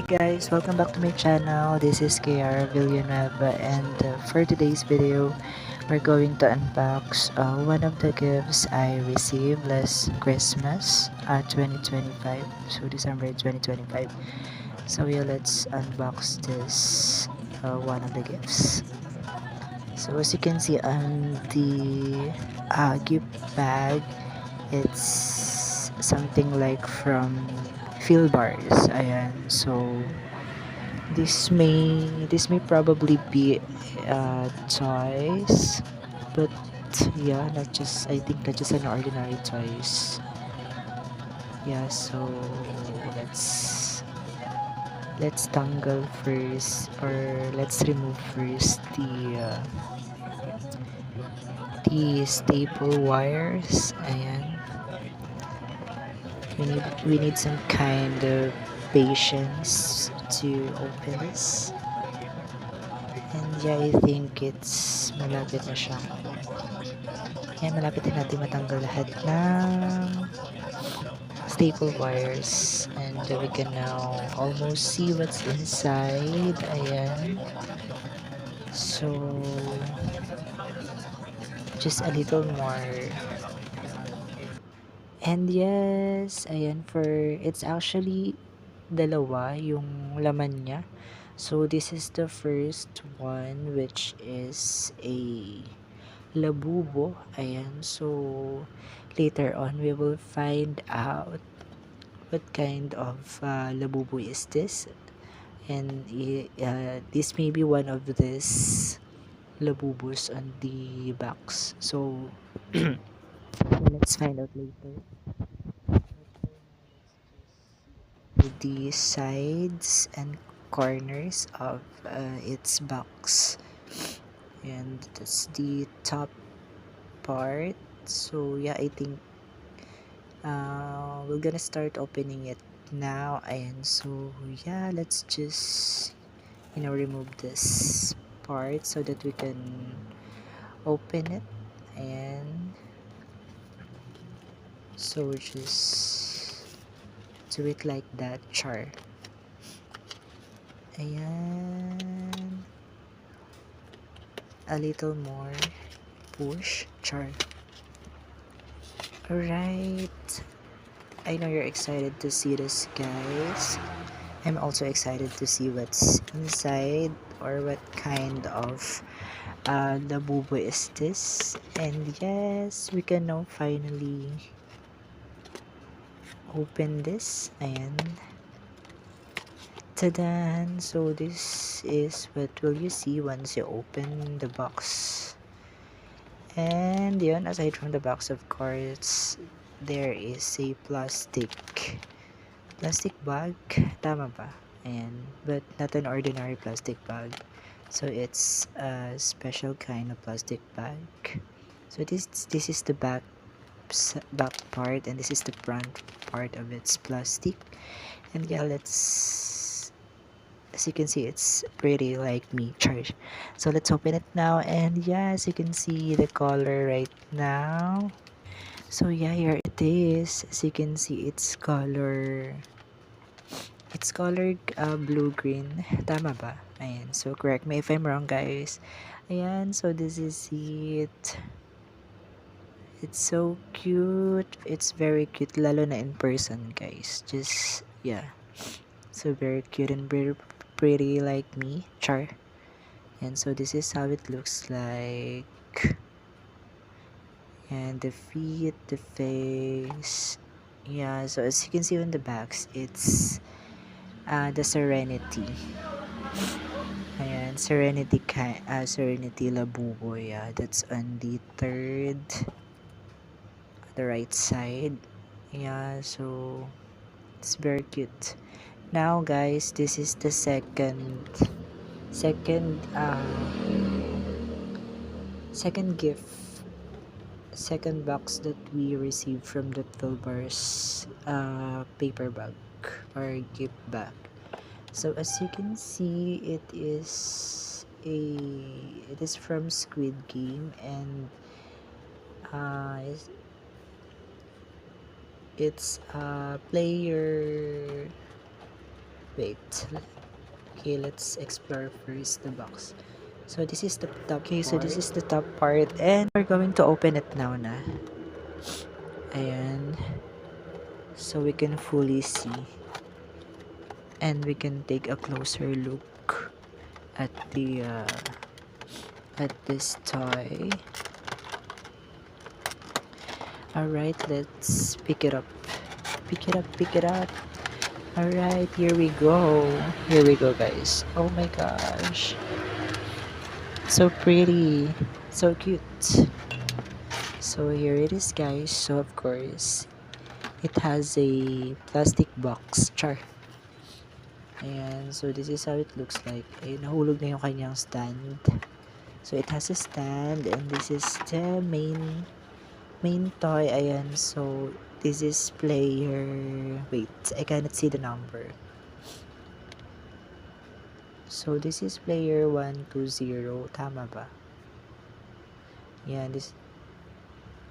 guys, welcome back to my channel. This is KR Villanueva, and for today's video, we're going to unbox one of the gifts I received last Christmas, 2025, so December 2025. So yeah, let's unbox this one of the gifts. So as you can see on the gift bag, it's something like from Phil Bars. Ayan, so this may probably be toys, but yeah, not just I think not just an ordinary toys. Yeah, so let's let's tangle first, or let's remove first the staple wires. Ayan, we need some kind of patience to open this. And yeah, I think it's malapit na siya. Yan, malapit na natin matanggal lahat ng staple wires. And we can now almost see what's inside. Ayan. So, just a little more. And yes, ayan, it's actually dalawa yung laman niya. So, this is the first one, which is a labubo. Ayan, so later on we will find out what kind of labubo is this, and this may be one of these labubos on the box. So let's find out later. The sides and corners of its box, and that's the top part. So yeah, I think we're gonna start opening it now. And so yeah, let's just remove this part so that we can open it. And so just do it like that, char. Ayan, a little more push, char. Alright, I know you're excited to see this, guys. I'm also excited to see what's inside, or what kind of labubo is this. And yes, we can now finally open this. And tadan! So this is what will you see once you open the box. And yun, aside from the box, of course, there is a plastic bag, tama ba? And but not an ordinary plastic bag. So it's a special kind of plastic bag. So this is the back part, and this is the front part of its plastic. And yeah, as you can see, it's pretty like me, charge. So let's open it now. And yeah, as you can see the color right now. So yeah, here it is. As you can see, it's colored blue green, tama ba? Ayan, so correct me if I'm wrong, guys. Ayan, so this is it. It's so cute. It's very cute, lalo na in person, guys. Just yeah, so very cute and very pretty like me, char. And so this is how it looks like. And the feet, the face. Yeah, so as you can see on the backs, it's the Serenity. Ayan, Serenity Labubo. Yeah, that's on the the right side. Yeah, so it's very cute. Now, guys, this is the second second gift, second box that we received from the Philbars paper bag, or gift bag. So as you can see, it is from Squid Game. And uh, it's, it's a player Wait. Okay, let's explore first the box. So this is the top okay, part. So this is the top part and we're going to open it now na. Ayan. So we can fully see. And we can take a closer look at the at this toy. Alright, let's pick it up. Pick it up, pick it up. Alright, here we go. Here we go, guys. Oh my gosh. So pretty. So cute. So here it is, guys. So of course, it has a plastic box. Char. Ayan. So this is how it looks like. Ayun, nahulog na yung kanyang stand. So it has a stand and this is the main toy. Ayan. So this is player, wait, I cannot see the number. So this is player 120, tama ba? Yeah, this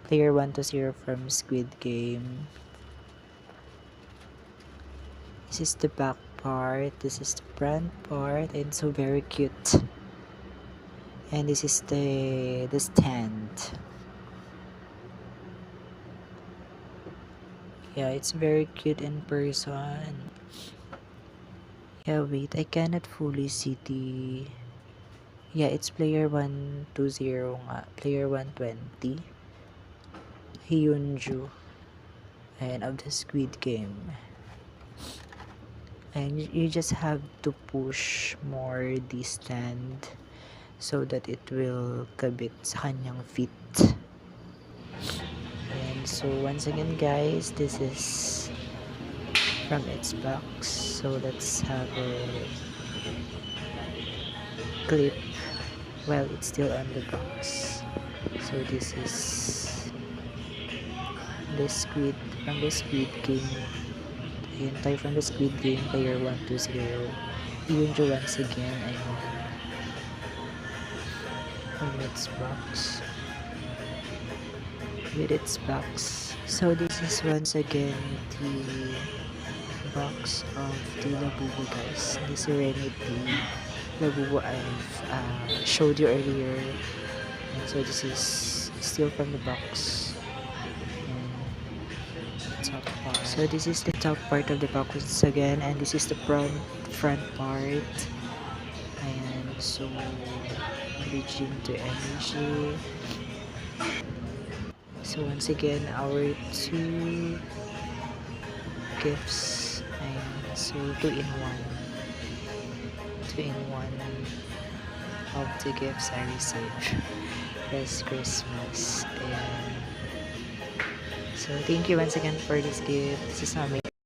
player 120 from Squid Game. This is the back part, this is the front part, and so very cute. And this is the stand. Yeah, it's very cute in person. Yeah, wait, I cannot fully see the... Yeah, it's player 120 nga. Player 120. Hyunju. And of the Squid Game. And you just have to push more the stand so that it will kabit sa kanyang feet. And so once again, guys, this is from its box. So let's have a clip while it's still on the box. So this is the Squid Game. Ayun tayo from the Squid Game, player 120. Hyunju once again, ayun. From its box. With its box. So this is once again the box of the Labubu, guys. The Serenity Labubu I've showed you earlier. And so this is still from the box. Top part. So this is the top part of the box once again, and this is the front part. And so bridging to energy. So once again, our two gifts, and so two in one of the gifts I received this Christmas. And so thank you once again for this gift. This is amazing.